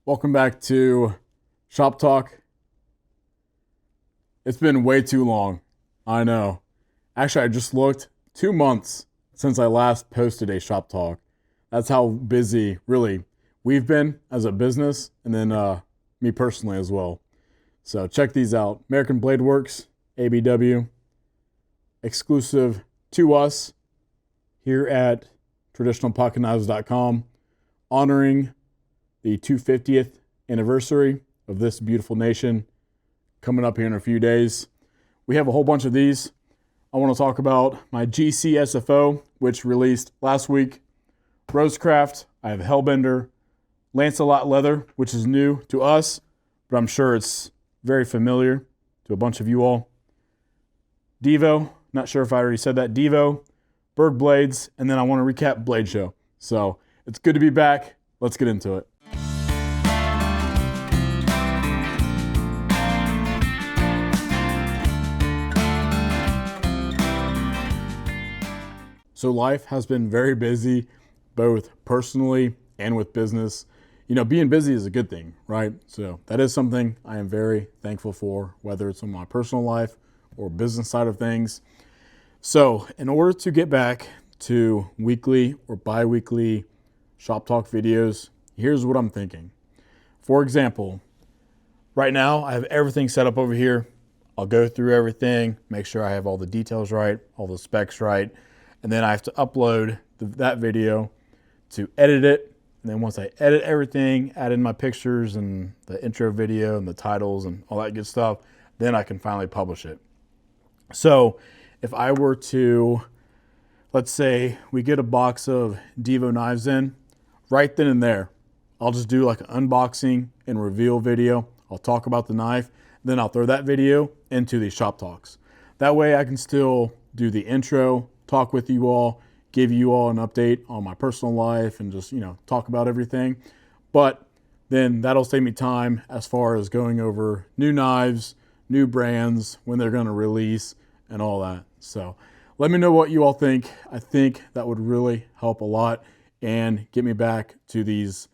Welcome back to Shop Talk. It's been way too long. I know. Actually, I just looked 2 months since I last posted a Shop Talk. That's how busy, really, we've been as a business, and then me personally as well. So check these out. American Blade Works, ABW, exclusive to us here at traditionalpocketknives.com, honoring the 250th anniversary of this beautiful nation coming up here in a few days. We have a whole bunch of these. I want to talk about my GEC SFO, which released last week. RoseCraft, I have Hellbender, Lancelot Leather, which is new to us, but I'm sure it's very familiar to a bunch of you all. Devo, not sure if I already said that. Devo, BergBlades, and then I want to recap Blade Show. So it's good to be back. Let's get into it. So life has been very busy, both personally and with business. You know, being busy is a good thing, right? So that is something I am very thankful for, whether it's in my personal life or business side of things. So in order to get back to weekly or bi-weekly Shop Talk videos, here's what I'm thinking. For example, right now I have everything set up over here. I'll go through everything, make sure I have all the details right, all the specs right, and then I have to upload that video to edit it. And then once I edit everything, add in my pictures and the intro video and the titles and all that good stuff, then I can finally publish it. So if I were to, let's say we get a box of Devo knives in, right then and there, I'll just do like an unboxing and reveal video. I'll talk about the knife, then I'll throw that video into the Shop Talks. That way I can still do the intro, talk with you all, give you all an update on my personal life and just, talk about everything. But then that'll save me time as far as going over new knives, new brands, when they're going to release and all that. So let me know what you all think. I think that would really help a lot and get me back to these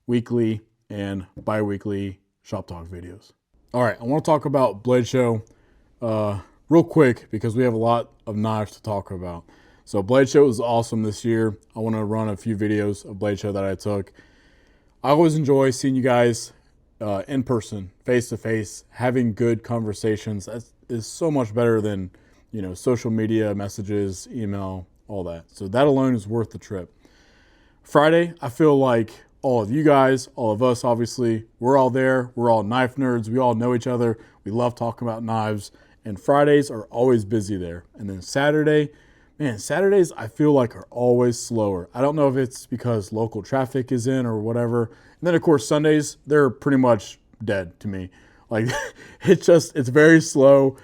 weekly and bi-weekly Shop Talk videos. All right, I want to talk about Blade Show real quick because we have a lot of knives to talk about. So Blade Show was awesome this year. I want to run a few videos of Blade Show that I took. I always enjoy seeing you guys in person, face to face, having good conversations. That is so much better than, social media, messages, email, all that. So that alone is worth the trip. Friday, I feel like all of you guys, all of us, obviously, we're all there. We're all knife nerds. We all know each other. We love talking about knives. And Fridays are always busy there. And then Saturdays I feel like are always slower. I don't know if it's because local traffic is in or whatever. And then of course Sundays, they're pretty much dead to me. Like it's very slow,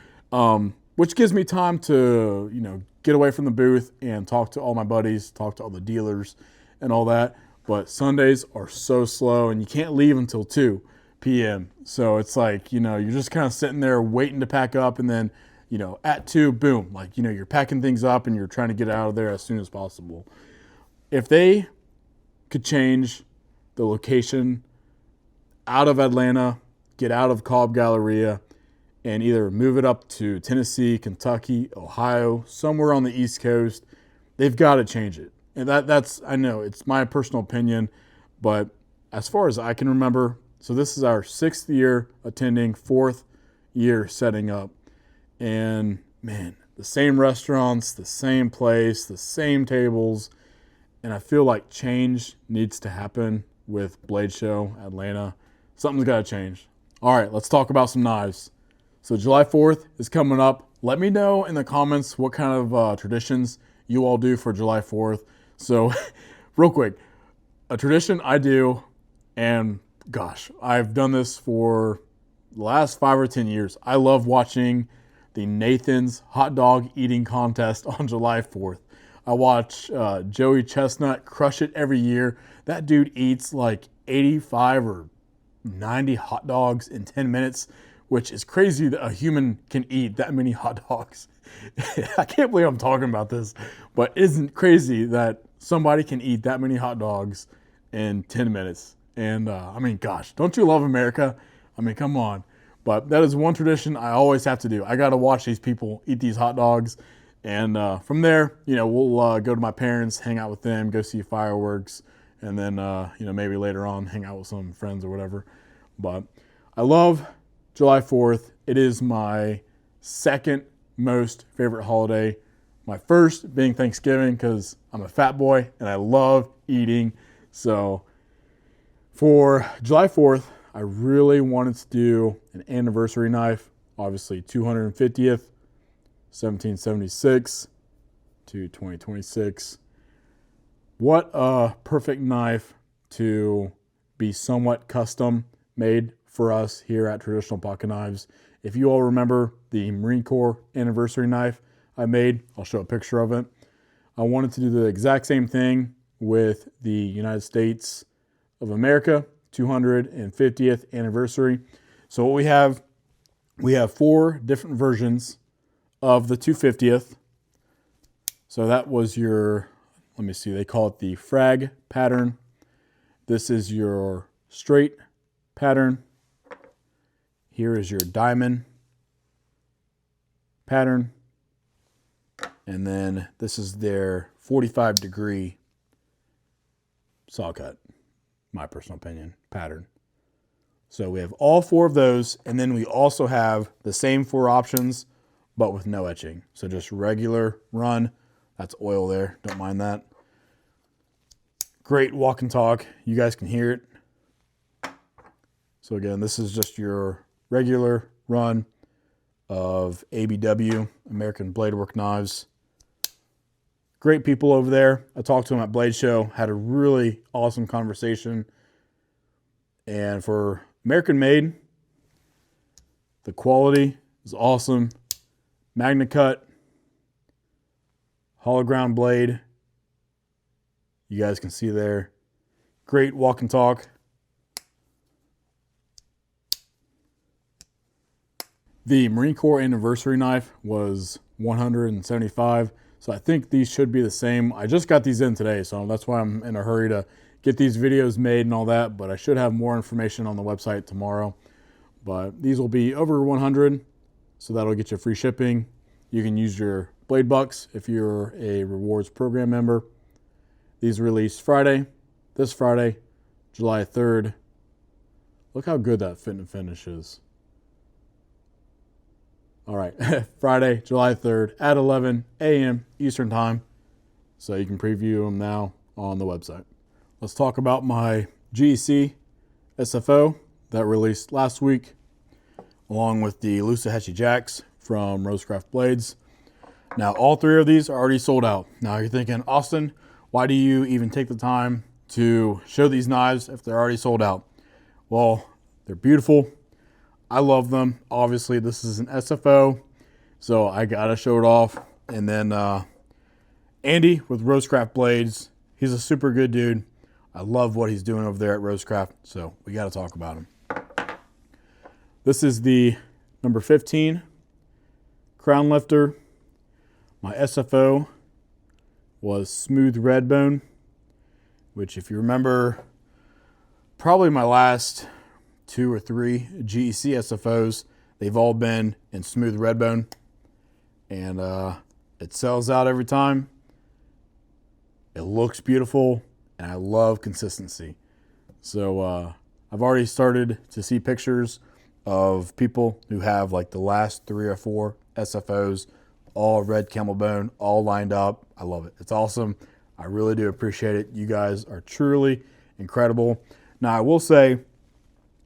which gives me time to, get away from the booth and talk to all my buddies, talk to all the dealers and all that. But Sundays are so slow and you can't leave until 2 p.m. So it's like, you're just kind of sitting there waiting to pack up and then, at 2, boom, you're packing things up and you're trying to get out of there as soon as possible. If they could change the location out of Atlanta, get out of Cobb Galleria, and either move it up to Tennessee, Kentucky, Ohio, somewhere on the East Coast, they've got to change it. And that's, I know, it's my personal opinion, but as far as I can remember, so this is our 6th year attending, 4th year setting up. And man, the same restaurants, the same place, the same tables. And I feel like change needs to happen with Blade Show Atlanta. Something's got to change. All right, let's talk about some knives. So July 4th is coming up. Let me know in the comments what kind of traditions you all do for July 4th. So real quick, a tradition I do, and gosh, I've done this for the last 5 or 10 years. I love watching the Nathan's hot dog eating contest on July 4th. I watch Joey Chestnut crush it every year. That dude eats like 85 or 90 hot dogs in 10 minutes, which is crazy that a human can eat that many hot dogs. I can't believe I'm talking about this, but isn't crazy that somebody can eat that many hot dogs in 10 minutes. And I mean, gosh, don't you love America? I mean, come on. But that is one tradition I always have to do. I got to watch these people eat these hot dogs. And from there, we'll go to my parents, hang out with them, go see fireworks, and then, maybe later on hang out with some friends or whatever. But I love July 4th. It is my second most favorite holiday. My first being Thanksgiving because I'm a fat boy and I love eating. So for July 4th, I really wanted to do an anniversary knife, obviously 250th, 1776 to 2026. What a perfect knife to be somewhat custom made for us here at Traditional Pocket Knives. If you all remember the Marine Corps anniversary knife I made, I'll show a picture of it. I wanted to do the exact same thing with the United States of America 250th anniversary. So what we have 4 different versions of the 250th. So that was your, let me see, they call it the frag pattern. This is your straight pattern. Here is your diamond pattern. And then this is their 45-degree saw cut, my personal opinion, pattern. So we have all 4 of those, and then we also have the same 4 options, but with no etching. So just regular run. That's oil there, don't mind that. Great walk and talk, you guys can hear it. So again, this is just your regular run of ABW, American Blade Work Knives. Great people over there. I talked to them at Blade Show, had a really awesome conversation. And for American made, the quality is awesome. Magna cut, hollow ground blade. You guys can see there. Great walk and talk. The Marine Corps anniversary knife was $175. So I think these should be the same. I just got these in today, so that's why I'm in a hurry to get these videos made and all that, but I should have more information on the website tomorrow. But these will be over 100, so that'll get you free shipping. You can use your Blade Bucks if you're a rewards program member. These released Friday, this Friday, July 3rd. Look how good that fit and finish is. All right, Friday, July 3rd at 11 a.m. Eastern Time. So you can preview them now on the website. Let's talk about my GEC SFO that released last week, along with the Loosahatchie Jacks from RoseCraft Blades. Now, all 3 of these are already sold out. Now, you're thinking, Austin, why do you even take the time to show these knives if they're already sold out? Well, they're beautiful. I love them. Obviously, this is an SFO, so I gotta show it off. And then Andy with RoseCraft Blades, he's a super good dude. I love what he's doing over there at RoseCraft, so we gotta talk about him. This is the number 15 crown lifter. My SFO was smooth red bone, which if you remember, probably my last 2 or 3 GEC SFOs, they've all been in smooth red bone, and it sells out every time. It looks beautiful, and I love consistency. So I've already started to see pictures of people who have like the last 3 or 4 SFOs, all red camel bone, all lined up. I love it. It's awesome. I really do appreciate it. You guys are truly incredible. Now, I will say,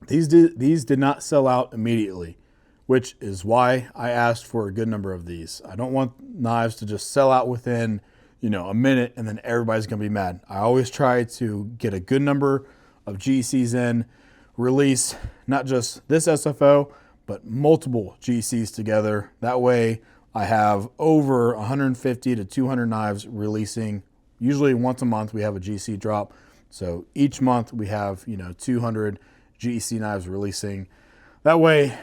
these did not sell out immediately, which is why I asked for a good number of these. I don't want knives to just sell out within, a minute and then everybody's going to be mad. I always try to get a good number of GECs in, release not just this SFO, but multiple GECs together. That way I have over 150 to 200 knives releasing. Usually once a month we have a GEC drop. So each month we have, 200 GEC knives releasing. That way,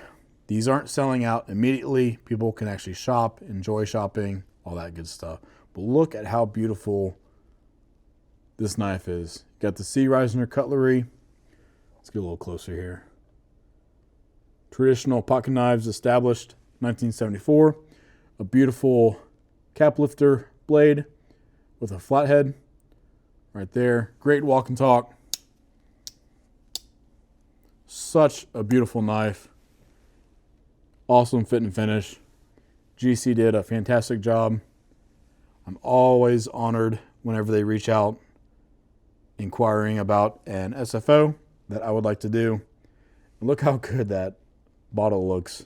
these aren't selling out immediately. People can actually shop, enjoy shopping, all that good stuff. But look at how beautiful this knife is. Got the C. Reisner cutlery. Let's get a little closer here. Traditional pocket knives established 1974. A beautiful cap lifter blade with a flathead right there. Great walk and talk. Such a beautiful knife. Awesome fit and finish. GC did a fantastic job. I'm always honored whenever they reach out inquiring about an SFO that I would like to do. Look how good that bottle looks.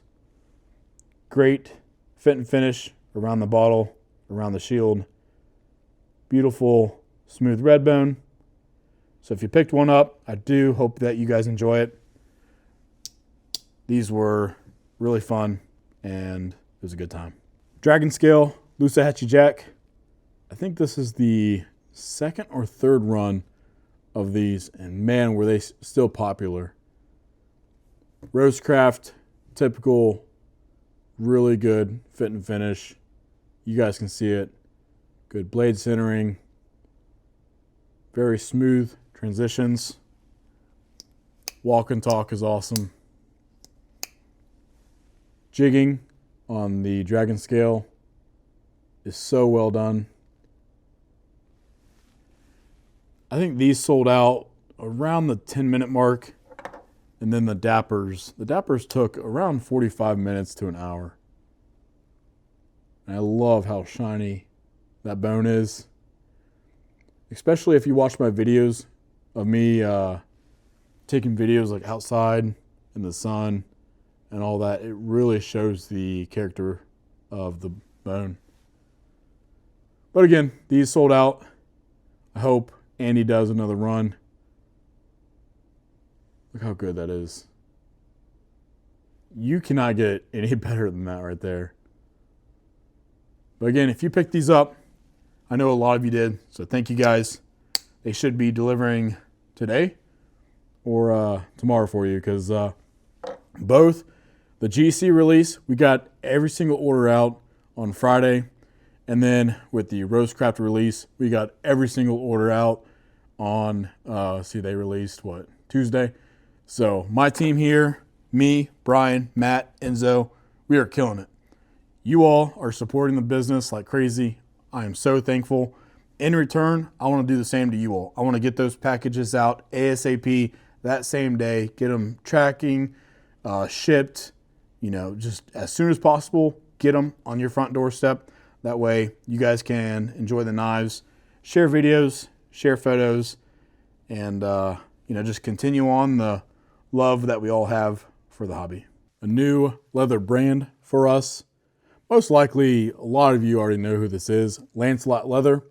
Great fit and finish around the bottle, around the shield. Beautiful smooth red bone. So if you picked one up, I do hope that you guys enjoy it. These were really fun and it was a good time. Dragon Scale Loosahatchie Jack. I think this is the second or third run of these, and man, were they still popular. RoseCraft, typical, really good fit and finish. You guys can see it. Good blade centering. Very smooth transitions. Walk and talk is awesome. Jigging on the Dragon Scale is so well done. I think these sold out around the 10-minute mark, and then the Dappers took around 45 minutes to an hour. And I love how shiny that bone is, especially if you watch my videos of me taking videos like outside in the sun and all that. It really shows the character of the bone. But again, these sold out. I hope Andy does another run. Look how good that is. You cannot get any better than that right there. But again, if you picked these up, I know a lot of you did, so thank you guys. They should be delivering today or tomorrow for you, because both the GEC release, we got every single order out on Friday, and then with the RoseCraft release, we got every single order out on, they released, Tuesday? So my team here, me, Brian, Matt, Enzo, we are killing it. You all are supporting the business like crazy. I am so thankful. In return, I want to do the same to you all. I want to get those packages out ASAP that same day, get them tracking, shipped, just as soon as possible, get them on your front doorstep. That way you guys can enjoy the knives, share videos, share photos, and just continue on the love that we all have for the hobby. A new leather brand for us. Most likely, a lot of you already know who this is, Lancelot Leather.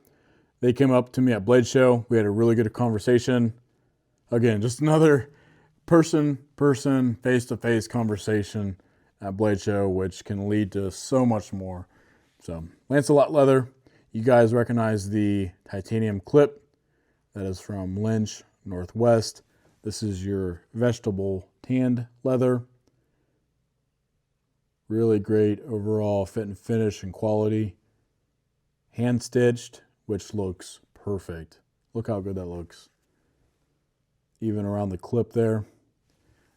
They came up to me at Blade Show. We had a really good conversation. Again, just another person, face-to-face conversation at Blade Show, which can lead to so much more. So, Lancelot Leather, you guys recognize the titanium clip. That is from Lynch Northwest. This is your vegetable tanned leather. Really great overall fit and finish and quality. Hand stitched, which looks perfect. Look how good that looks. Even around the clip there.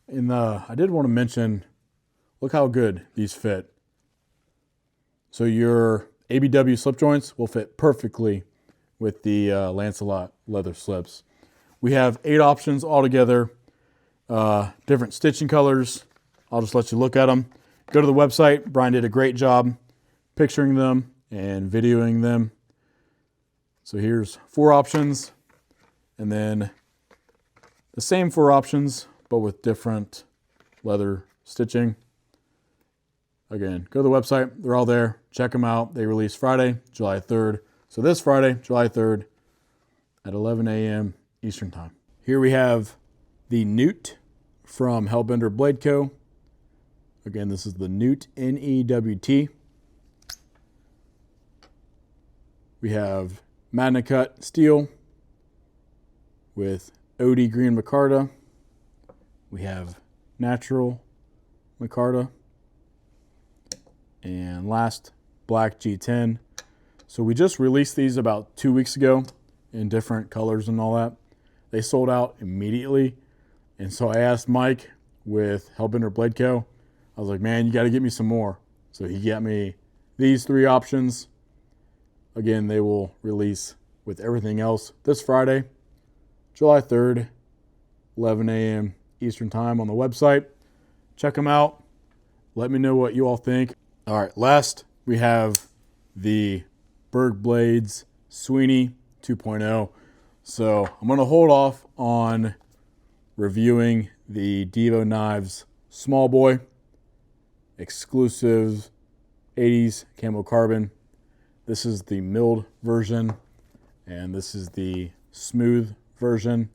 And I did want to mention, look how good these fit. So your ABW slip joints will fit perfectly with the Lancelot leather slips. We have 8 options altogether, different stitching colors. I'll just let you look at them. Go to the website. Brian did a great job picturing them and videoing them. So here's 4 options, and then the same 4 options, but with different leather stitching. Again, go to the website. They're all there. Check them out. They release Friday, July 3rd. So this Friday, July 3rd at 11 a.m. Eastern Time. Here we have the Newt from Hellbender Blade Co. Again, this is the Newt, N-E-W-T. We have Magna Cut steel with OD green micarta. We have natural micarta. And last, black G10. So we just released these about 2 weeks ago in different colors and all that. They sold out immediately. And so I asked Mike with Hellbender Blade Co. I was like, man, you got to get me some more. So he got me these 3 options. Again, they will release with everything else this Friday, July 3rd, 11 a.m. Eastern Time on the website. Check them out. Let me know what you all think. All right, last we have the BergBlades Sweeney 2.0. So I'm going to hold off on reviewing the Devo Knives Small Boy exclusive 80s camo carbon. This is the milled version, and this is the smooth version.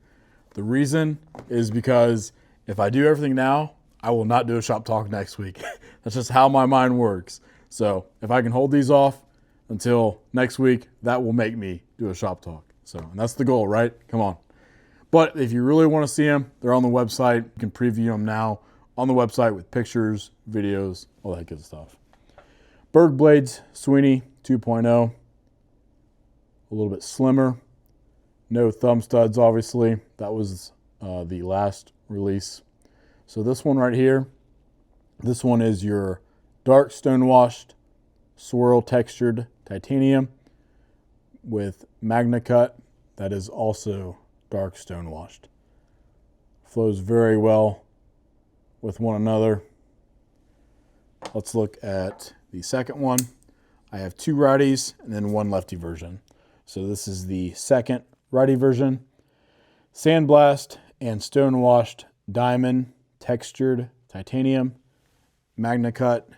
The reason is because if I do everything now, I will not do a shop talk next week. That's just how my mind works. So if I can hold these off until next week, that will make me do a shop talk. So, and that's the goal, right? Come on. But if you really want to see them, they're on the website. You can preview them now on the website with pictures, videos, all that good stuff. BergBlades Sweeney 2.0. A little bit slimmer. No thumb studs, obviously. That was the last release. So this one right here, this one is your dark stone-washed, swirl textured titanium with Magna Cut. That is also dark stone-washed. Flows very well with one another. Let's look at the second one. I have 2 righties and then 1 lefty version. So this is the second righty version. Sandblast and stone-washed diamond textured titanium, Magna Cut,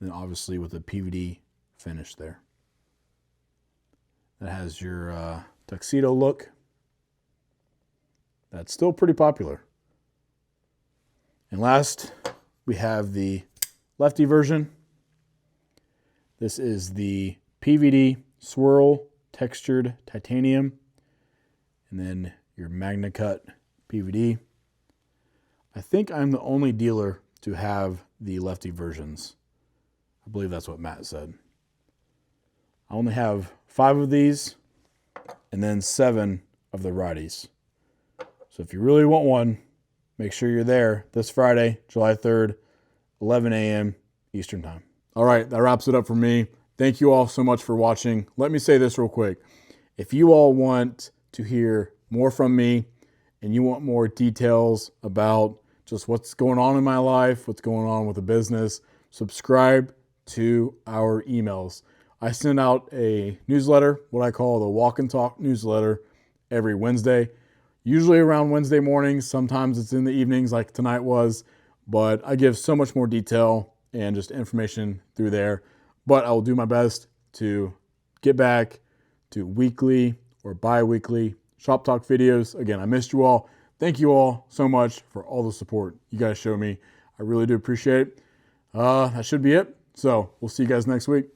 and obviously with a PVD finish there. That has your tuxedo look. That's still pretty popular. And last, we have the lefty version. This is the PVD swirl textured titanium, and then your Magna Cut PVD. I think I'm the only dealer to have the lefty versions. I believe that's what Matt said. I only have 5 of these and then 7 of the righties. So if you really want one, make sure you're there this Friday, July 3rd, 11 a.m. Eastern Time. All right, that wraps it up for me. Thank you all so much for watching. Let me say this real quick. If you all want to hear more from me and you want more details about just what's going on in my life, what's going on with the business, subscribe to our emails. I send out a newsletter, what I call the Walk and Talk newsletter, every Wednesday, usually around Wednesday mornings. Sometimes it's in the evenings like tonight was, but I give so much more detail and just information through there. But I will do my best to get back to weekly or bi-weekly shop talk videos. Again, I missed you all. Thank you all so much for all the support you guys show me. I really do appreciate it. That should be it. So we'll see you guys next week.